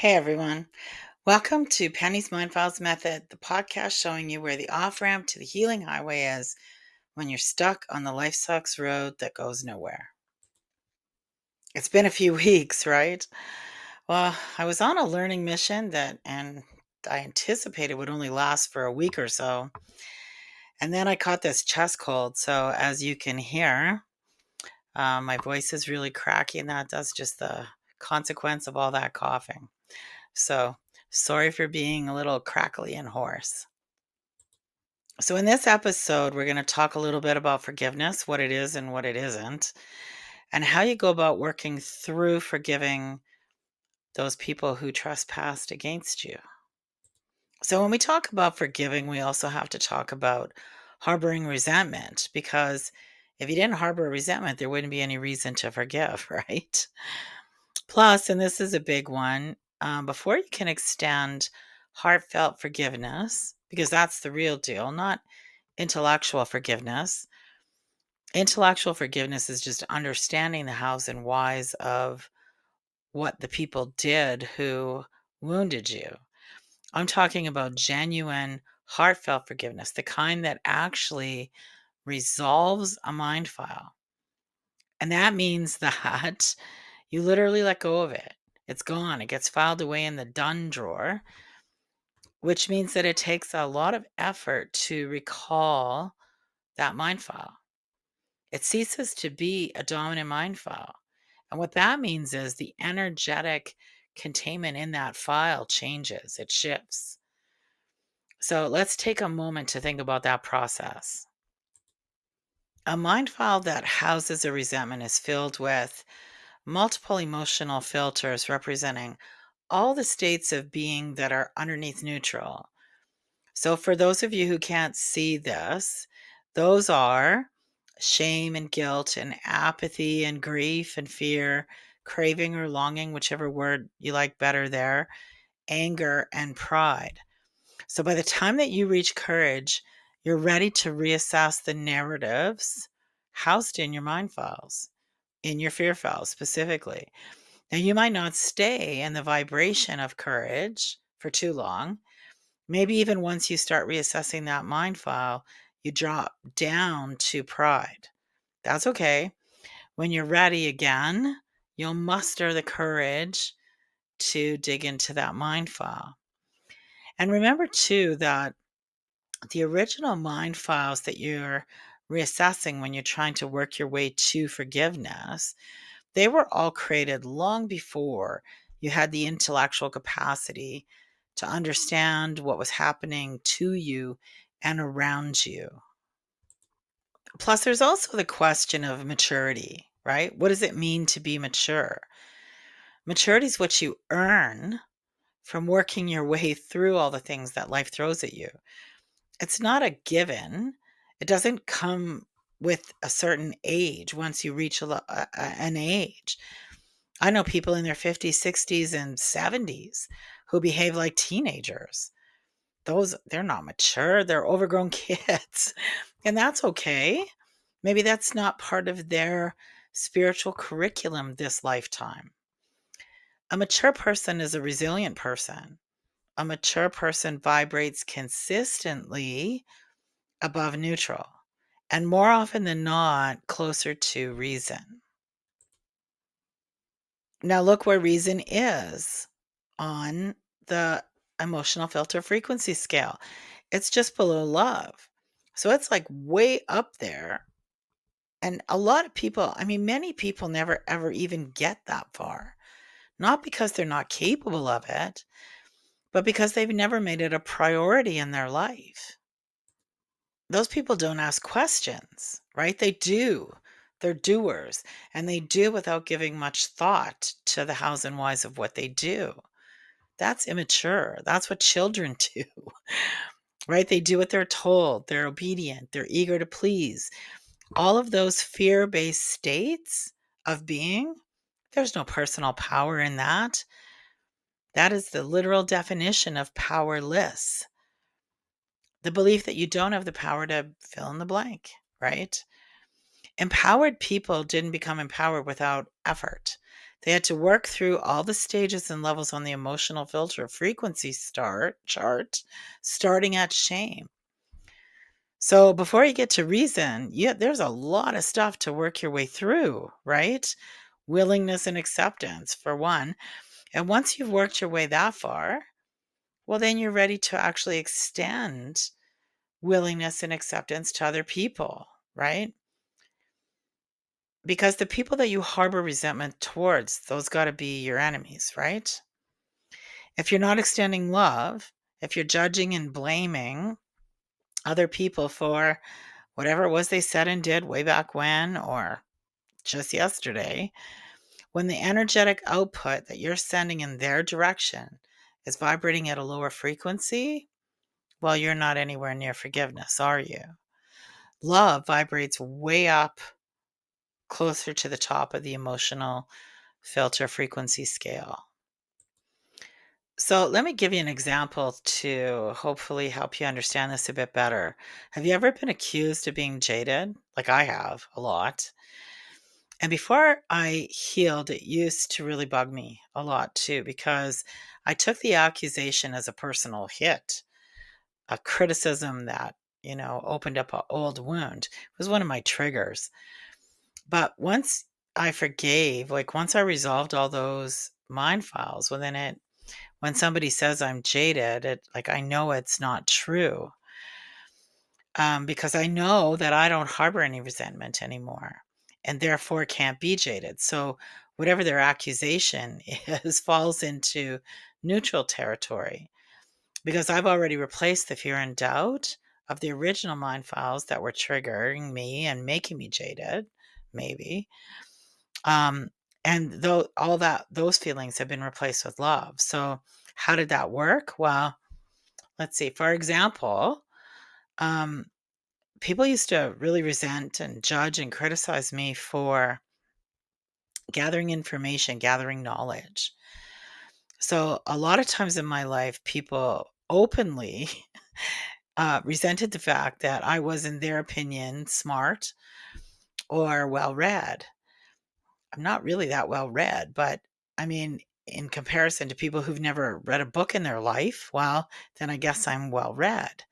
Hey everyone, welcome to Penny's Mind Files Method, the podcast showing you where the off ramp to the healing highway is when you're stuck on the life sucks road that goes nowhere. It's been a few weeks, right? Well, I was on a learning mission and I anticipated would only last for a week or so. And then I caught this chest cold. So, as you can hear, my voice is really cracky, and that's just the consequence of all that coughing. So, sorry for being a little crackly and hoarse. So, in this episode, we're going to talk a little bit about forgiveness, what it is and what it isn't, and how you go about working through forgiving those people who trespassed against you. So, when we talk about forgiving, we also have to talk about harboring resentment because if you didn't harbor resentment, there wouldn't be any reason to forgive, right? Plus, and this is a big one, before you can extend heartfelt forgiveness, because that's the real deal, not intellectual forgiveness. Intellectual forgiveness is just understanding the hows and whys of what the people did who wounded you. I'm talking about genuine, heartfelt forgiveness, the kind that actually resolves a mind file. And that means that you literally let go of it. It's gone. It gets filed away in the done drawer, which means that it takes a lot of effort to recall that mind file. It ceases to be a dominant mind file. And what that means is the energetic containment in that file changes, it shifts. So let's take a moment to think about that process. A mind file that houses a resentment is filled with multiple emotional filters representing all the states of being that are underneath neutral. So, for those of you who can't see this, those are shame and guilt and apathy and grief and fear, craving or longing, whichever word you like better there, anger and pride. So, by the time that you reach courage, you're ready to reassess the narratives housed in your mind files, in your fear files specifically. Now, you might not stay in the vibration of courage for too long. Maybe even once you start reassessing that mind file, you drop down to pride. That's okay. When you're ready again, you'll muster the courage to dig into that mind file. And remember, too, that the original mind files that you're reassessing when you're trying to work your way to forgiveness, they were all created long before you had the intellectual capacity to understand what was happening to you and around you. Plus, there's also the question of maturity, right? What does it mean to be mature? Maturity is what you earn from working your way through all the things that life throws at you. It's not a given. It doesn't come with a certain age once you reach an age. I know people in their 50s, 60s, and 70s who behave like teenagers. They're not mature, they're overgrown kids. And that's okay. Maybe that's not part of their spiritual curriculum this lifetime. A mature person is a resilient person. A mature person vibrates consistently above neutral and more often than not closer to reason. Now look where reason is on the emotional filter frequency scale. It's just below love. So it's like way up there. And a lot of people, I mean, many people never ever even get that far. Not because they're not capable of it, but because they've never made it a priority in their life. Those people don't ask questions, right? They do. They're doers, and they do without giving much thought to the hows and whys of what they do. That's immature. That's what children do, right? They do what they're told. They're obedient. They're eager to please. All of those fear-based states of being, there's no personal power in that. That is the literal definition of powerless. The belief that you don't have the power to fill in the blank, right? Empowered people didn't become empowered without effort. They had to work through all the stages and levels on the emotional filter frequency chart, starting at shame. So before you get to reason, yeah, there's a lot of stuff to work your way through, right? Willingness and acceptance, for one. And once you've worked your way that far, well, then you're ready to actually extend willingness and acceptance to other people, right? Because the people that you harbor resentment towards, those got to be your enemies, right? If you're not extending love, if you're judging and blaming other people for whatever it was they said and did way back when or just yesterday, when the energetic output that you're sending in their direction is vibrating at a lower frequency, well, you're not anywhere near forgiveness, are you? Love vibrates way up closer to the top of the emotional filter frequency scale. So let me give you an example to hopefully help you understand this a bit better. Have you ever been accused of being jaded? Like I have a lot. And before I healed, it used to really bug me a lot too, because I took the accusation as a personal hit, a criticism that, opened up an old wound. It was one of my triggers. But once I forgave, like once I resolved all those mind files, well, then when somebody says I'm jaded, like I know it's not true, because I know that I don't harbor any resentment anymore and therefore can't be jaded. So whatever their accusation is falls into neutral territory because I've already replaced the fear and doubt of the original mind files that were triggering me and making me jaded, maybe. Um, and though all that those feelings have been replaced with love. So how did that work? Well, let's see. For example, um, people used to really resent and judge and criticize me for gathering information, gathering knowledge. So a lot of times in my life, people openly resented the fact that I was, in their opinion, smart or well read. I'm not really that well read, but I mean, in comparison to people who've never read a book in their life, well, then I guess I'm well read.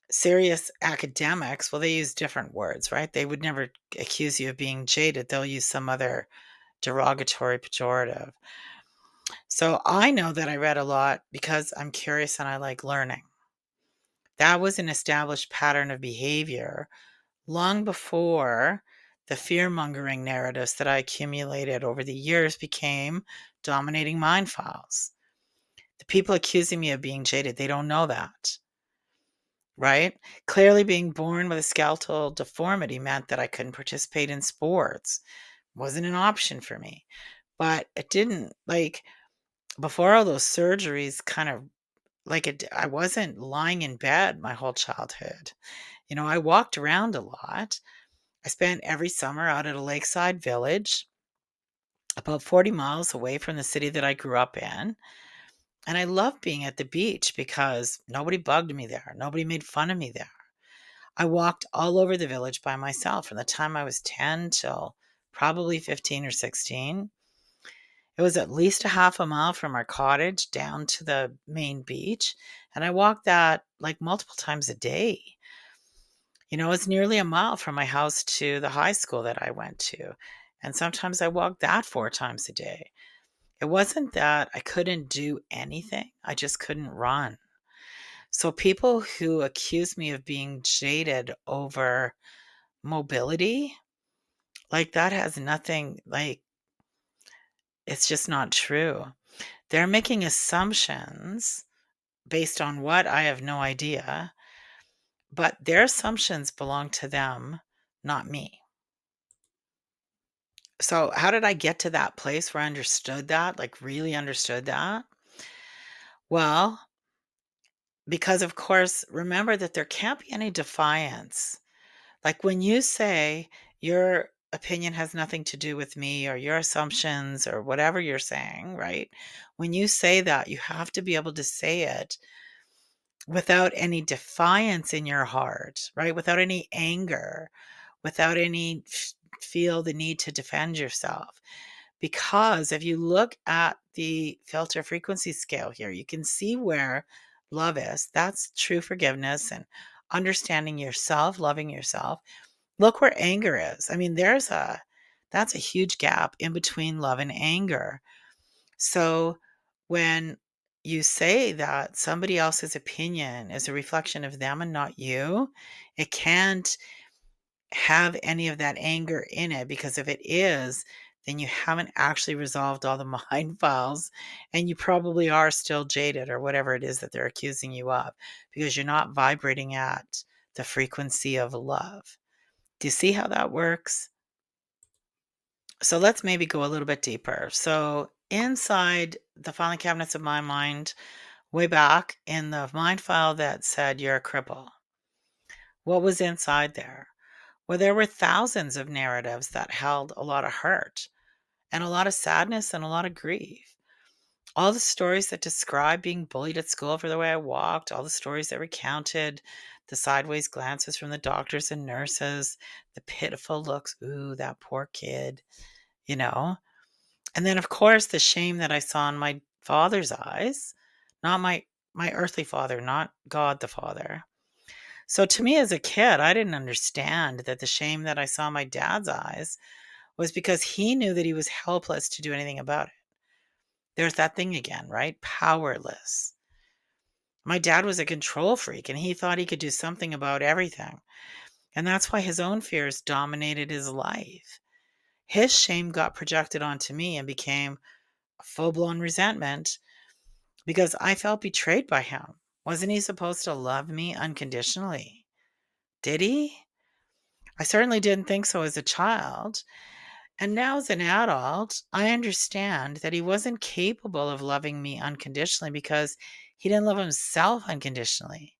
Serious academics, well, they use different words, right? They would never accuse you of being jaded. They'll use some other derogatory pejorative. So I know that I read a lot because I'm curious and I like learning. That was an established pattern of behavior long before the fear-mongering narratives that I accumulated over the years became dominating mind files. The people accusing me of being jaded, they don't know that, right? Clearly, being born with a skeletal deformity meant that I couldn't participate in sports. Wasn't an option for me. But it didn't, like, before all those surgeries kind of I wasn't lying in bed my whole childhood. I walked around a lot. I spent every summer out at a lakeside village about 40 miles away from the city that I grew up in. And I loved being at the beach because nobody bugged me there. Nobody made fun of me there. I walked all over the village by myself from the time I was 10 till probably 15 or 16. It was at least a half a mile from our cottage down to the main beach. And I walked that like multiple times a day. It's nearly a mile from my house to the high school that I went to. And sometimes I walked that 4 times a day. It wasn't that I couldn't do anything, I just couldn't run. So people who accuse me of being jaded over mobility, like that has nothing, like, it's just not true. They're making assumptions based on what I have no idea, but their assumptions belong to them, not me. So, how did I get to that place where I understood that, like really understood that? Well, because of course, remember that there can't be any defiance. Like when you say your opinion has nothing to do with me or your assumptions or whatever you're saying, right? When you say that, you have to be able to say it without any defiance in your heart, right? Without any anger, without any feel the need to defend yourself. Because if you look at the filter frequency scale here, you can see where love is. That's true forgiveness and understanding yourself, loving yourself. Look where anger is. I mean, that's a huge gap in between love and anger. So when you say that somebody else's opinion is a reflection of them and not you, it can't have any of that anger in it, because if it is, then you haven't actually resolved all the mind files, and you probably are still jaded or whatever it is that they're accusing you of, because you're not vibrating at the frequency of love. Do you see how that works? So let's maybe go a little bit deeper. So inside the filing cabinets of my mind, way back in the mind file that said you're a cripple, what was inside there? Well, there were thousands of narratives that held a lot of hurt and a lot of sadness and a lot of grief. All the stories that describe being bullied at school for the way I walked, all the stories that recounted the sideways glances from the doctors and nurses, the pitiful looks, ooh, that poor kid, you know? And then, of course, the shame that I saw in my father's eyes, not my earthly father, not God the Father. So to me as a kid, I didn't understand that the shame that I saw in my dad's eyes was because he knew that he was helpless to do anything about it. There's that thing again, right? Powerless. My dad was a control freak and he thought he could do something about everything. And that's why his own fears dominated his life. His shame got projected onto me and became a full blown resentment because I felt betrayed by him. Wasn't he supposed to love me unconditionally? Did he? I certainly didn't think so as a child. And now, as an adult, I understand that he wasn't capable of loving me unconditionally because he didn't love himself unconditionally.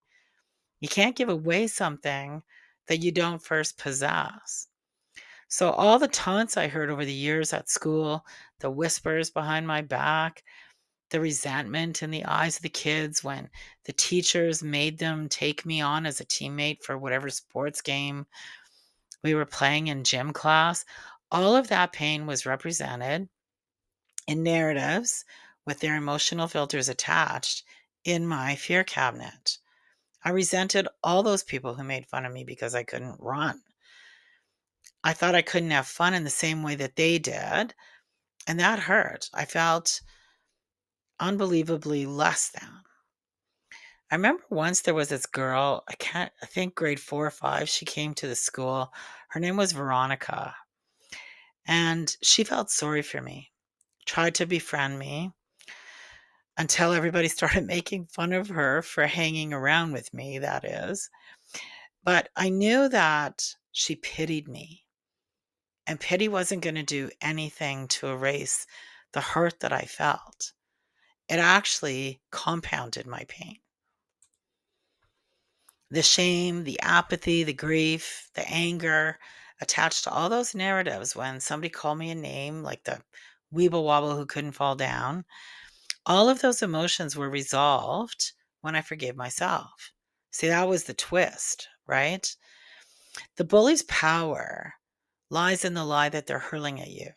You can't give away something that you don't first possess. So, all the taunts I heard over the years at school, the whispers behind my back, the resentment in the eyes of the kids when the teachers made them take me on as a teammate for whatever sports game we were playing in gym class, all of that pain was represented in narratives with their emotional filters attached in my fear cabinet. I resented all those people who made fun of me because I couldn't run. I thought I couldn't have fun in the same way that they did, and that hurt. I felt unbelievably less than. I remember once there was this girl, I think grade 4 or 5, she came to the school. Her name was Veronica, and she felt sorry for me, tried to befriend me until everybody started making fun of her for hanging around with me, that is. But I knew that she pitied me, and pity wasn't going to do anything to erase the hurt that I felt. It actually compounded my pain. The shame, the apathy, the grief, the anger attached to all those narratives when somebody called me a name like the weeble wobble who couldn't fall down, all of those emotions were resolved when I forgave myself. See, that was the twist, right? The bully's power lies in the lie that they're hurling at you,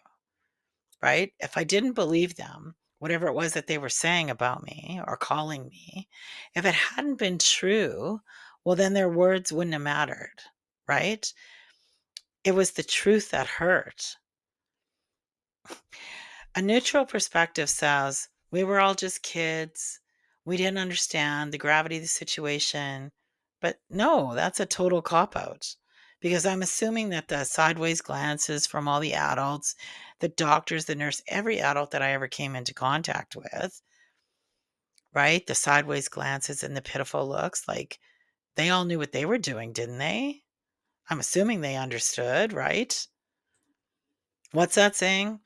right? If I didn't believe them, whatever it was that they were saying about me or calling me, if it hadn't been true, well, then their words wouldn't have mattered, right? It was the truth that hurt. A neutral perspective says, we were all just kids. We didn't understand the gravity of the situation. But no, that's a total cop out because I'm assuming that the sideways glances from all the adults, the doctors, the nurse, every adult that I ever came into contact with, right? The sideways glances and the pitiful looks, like they all knew what they were doing, didn't they? I'm assuming they understood, right? What's that saying?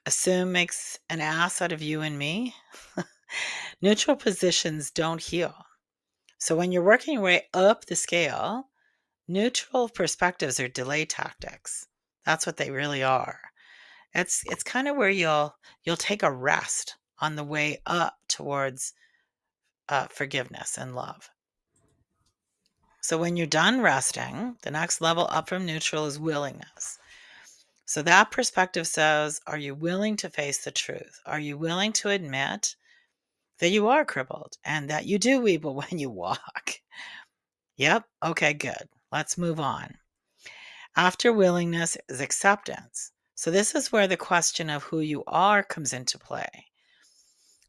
Assume makes an ass out of you and me. Neutral positions don't heal. So when you're working your way up the scale, neutral perspectives are delay tactics. That's what they really are. It's kind of where you'll take a rest on the way up towards forgiveness and love. So when you're done resting, the next level up from neutral is willingness. So that perspective says, are you willing to face the truth? Are you willing to admit that you are crippled and that you do weeble when you walk? Yep. Okay, good. Let's move on. After willingness is acceptance. So this is where the question of who you are comes into play.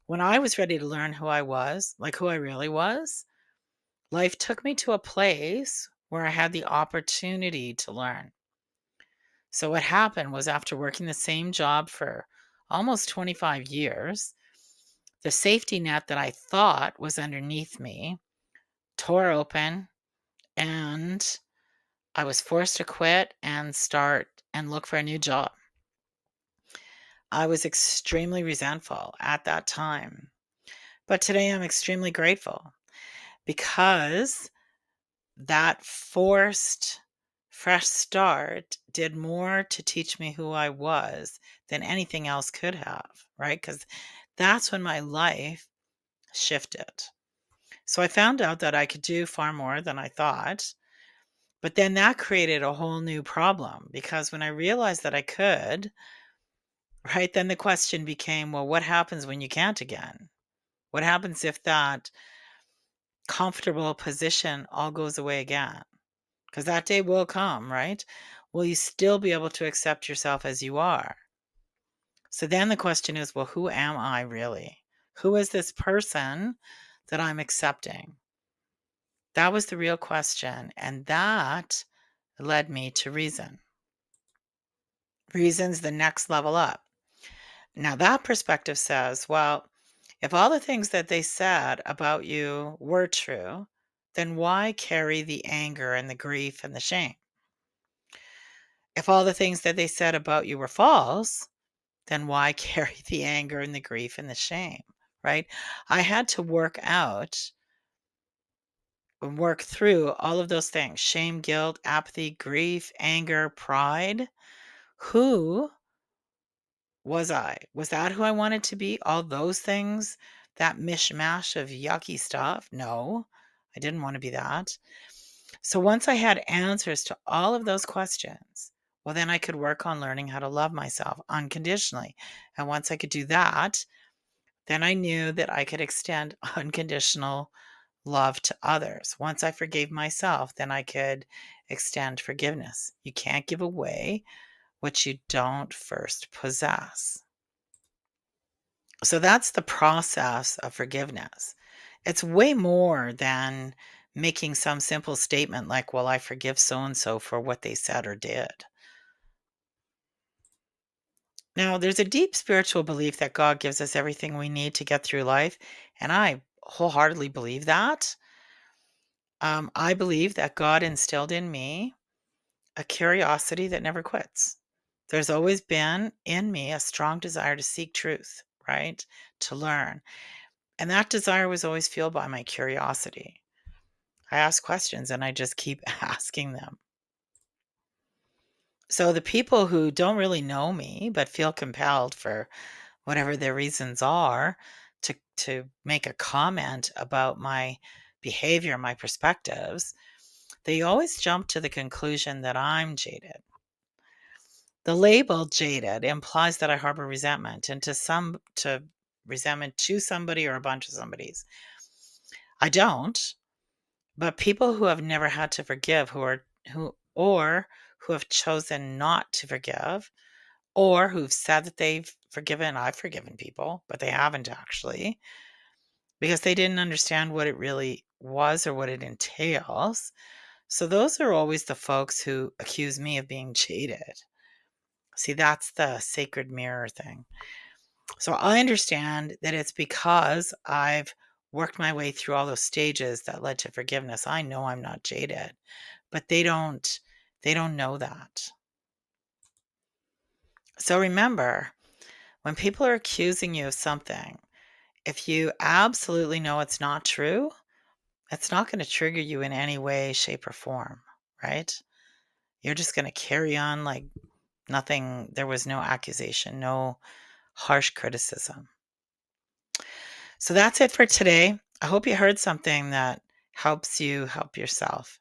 When I was ready to learn who I was, like who I really was, life took me to a place where I had the opportunity to learn. So what happened was, after working the same job for almost 25 years, the safety net that I thought was underneath me tore open, and I was forced to quit and start and look for a new job. I was extremely resentful at that time. But today I'm extremely grateful, because that forced fresh start did more to teach me who I was than anything else could have, right? Because that's when my life shifted. So I found out that I could do far more than I thought. But then that created a whole new problem, because when I realized that I could, right, then the question became, well, what happens when you can't again? What happens if that comfortable position all goes away again? Because that day will come, right? Will you still be able to accept yourself as you are? So then the question is, well, who am I really? Who is this person that I'm accepting? That was the real question. And that led me to reason. Reason's the next level up. Now, that perspective says, well, if all the things that they said about you were true, then why carry the anger and the grief and the shame? If all the things that they said about you were false, then why carry the anger and the grief and the shame, right? I had to work through all of those things: shame, guilt, apathy, grief, anger, pride. Who was I? Was that who I wanted to be? All those things, that mishmash of yucky stuff? No, I didn't want to be that. So once I had answers to all of those questions, well, then I could work on learning how to love myself unconditionally. And once I could do that, then I knew that I could extend unconditional love to others. Once I forgave myself, then I could extend forgiveness. You can't give away what you don't first possess. So that's the process of forgiveness. It's way more than making some simple statement like, well, I forgive so and so for what they said or did. Now, there's a deep spiritual belief that God gives us everything we need to get through life, and I wholeheartedly believe that. I believe that God instilled in me a curiosity that never quits. There's always been in me a strong desire to seek truth, right? To learn. And that desire was always fueled by my curiosity. I ask questions and I just keep asking them. So the people who don't really know me but feel compelled, for whatever their reasons are, to make a comment about my behavior, my perspectives, they always jump to the conclusion that I'm jaded. The label jaded implies that I harbor resentment, and to resentment to somebody or a bunch of somebody's. I don't, but people who have never had to forgive, who have chosen not to forgive, or who've said that I've forgiven people, but they haven't actually, because they didn't understand what it really was or what it entails. So those are always the folks who accuse me of being jaded. See, that's the sacred mirror thing. So I understand that it's because I've worked my way through all those stages that led to forgiveness. I know I'm not jaded, but they don't know that. So remember, when people are accusing you of something, if you absolutely know it's not true, it's not going to trigger you in any way, shape, or form, right? You're just going to carry on like nothing. There was no accusation, no harsh criticism. So that's it for today. I hope you heard something that helps you help yourself.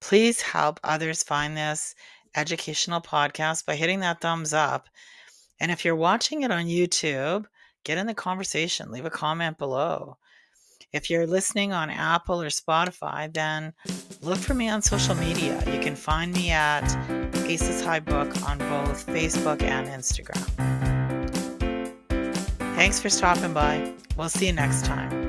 Please help others find this educational podcast by hitting that thumbs up. And if you're watching it on YouTube, get in the conversation, leave a comment below. If you're listening on Apple or Spotify, then look for me on social media. You can find me at Aces High Book on both Facebook and Instagram. Thanks for stopping by. We'll see you next time.